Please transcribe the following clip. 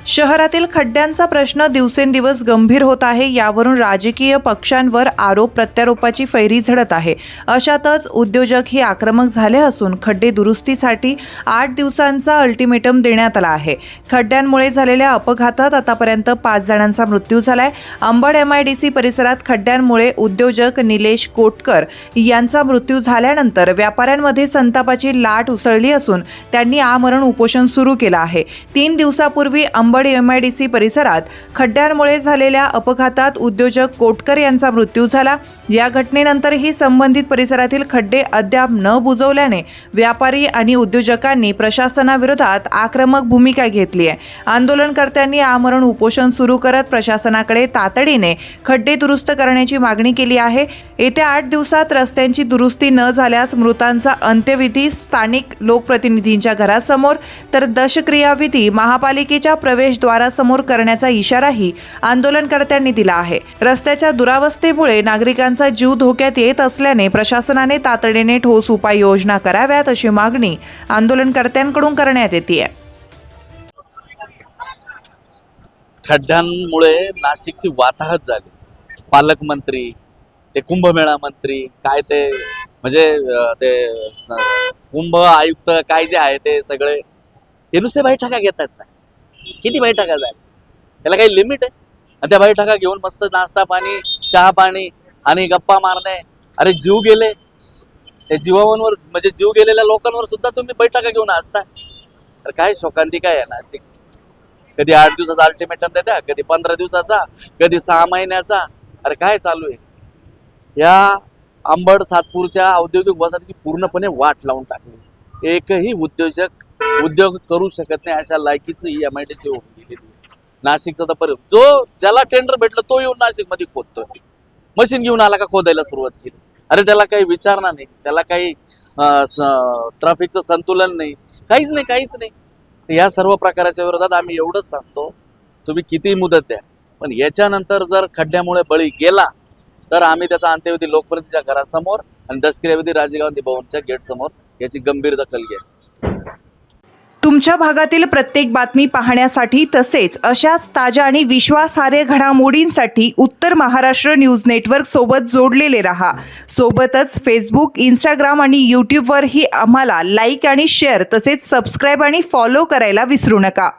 शहरातील खड्ड्यांचा प्रश्न दिवसेंदिवस गंभीर होत आहे. यावरून राजकीय पक्षांवर आरोप प्रत्यारोपाची फैरी झडत आहे. अशातच उद्योजकही आक्रमक झाले असून खड्डे दुरुस्तीसाठी 8 दिवसांचा अल्टिमेटम देण्यात आला आहे. खड्ड्यांमुळे झालेल्या अपघातात आतापर्यंत 5 जणांचा मृत्यू झालाय. अंबड MIDC परिसरात खड्ड्यांमुळे उद्योजक निलेश कोटकर यांचा मृत्यू झाल्यानंतर व्यापाऱ्यांमध्ये संतापाची लाट उसळली असून त्यांनी आमरण उपोषण सुरू केलं आहे. 3 दिवसापूर्वी अंबड MIDC परिसरात खड्ड्यांमुळे झालेल्या अपघातात उद्योजक कोटकर यांचा मृत्यू झाला. या घटनेनंतरही संबंधित परिसरातील खड्डे अद्याप न बुजवल्याने व्यापारी आणि उद्योजकांनी प्रशासनाविरोधात आक्रमक भूमिका घेतली आहे. आंदोलनकर्त्यांनी आमरण उपोषण सुरू करत प्रशासनाकडे तातडीने खड्डे दुरुस्त करण्याची मागणी केली आहे. येत्या 8 दिवसात रस्त्यांची दुरुस्ती न झाल्यास मृतांचा अंत्यविधी स्थानिक लोकप्रतिनिधींच्या घरासमोर तर दशक्रियाविधी महापालिकेच्या प्रवेशद्वारासमोर करण्याचा इशाराही आंदोलनकर्त्यांनी दिला आहे. रस्त्याच्या दुरावस्थेमुळे नागरिकांचा जीव धोक्यात येत असल्याने प्रशासनाने तातडीने ठोस उपाययोजना कराव्यात अशी मागणी आंदोलनकर्त्यांकडून करण्यात येते. खड्ड्यांमुळे नाशिकची वाताहत झाली. पालकमंत्री, ते कुंभमेळा मंत्री, काय ते म्हणजे ते कुंभ आयुक्त काय जे आहे ते सगळे हे नुसते बैठका घेतात ना. किती बैठका झाल्या? त्याला काही लिमिट आहे? आणि त्या बैठका घेऊन मस्त नाश्ता पाणी, चहा पाणी आणि गप्पा मारणे. अरे जीव गेले, त्या जीवांवर म्हणजे जीव गेलेल्या लोकांवर सुद्धा तुम्ही बैठका घेऊन असता. तर काय शोकांतिका आहे नाशिकची. कधी 8 दिवसाचा अल्टिमेटम देत्या, कधी 15 दिवसाचा, कधी 6 महिन्याचा. अरे काय चालू आहे? या अंबड सातपूरच्या औद्योगिक वसाहतीची पूर्णपणे वाट लावून टाकली. एकही उद्योग करू शकत नाही अशा लायकीचं ही MIDC होऊन गेलेली. नाशिकचा तर जो ज्याला टेंडर भेटलं तो येऊन नाशिक मध्ये खोदतोय. मशीन घेऊन आला का खोदायला सुरुवात केली. अरे त्याला काही विचारणा नाही, त्याला काही ट्रॅफिकचं संतुलन नाही, काहीच नाही. या सर्व प्रकाराच्या विरोधात आम्ही एवढंच सांगतो, तुम्ही किती मुदत द्या, पण याच्यानंतर जर खड्ड्यामुळे बळी गेला तर आम्ही त्याचा अंत्यविधी लोकप्रतिनिधीच्या घरासमोर आणि दशक्रियाविधी राजेगाव भवनच्या गेट समोर याची गंभीर दखल घेऊ. तुमच्या भागातील प्रत्येक बातमी पाहण्यासाठी तसेच अशाच ताज्या आणि विश्वासार्ह घडामोडींसाठी उत्तर महाराष्ट्र न्यूज नेटवर्क सोबत जोडलेले रहा. सोबतच फेसबुक, इंस्टाग्राम आणि यूट्यूबवरही आम्हाला लाईक आणि शेअर तसेच सबस्क्राईब आणि फॉलो करायला विसरू नका.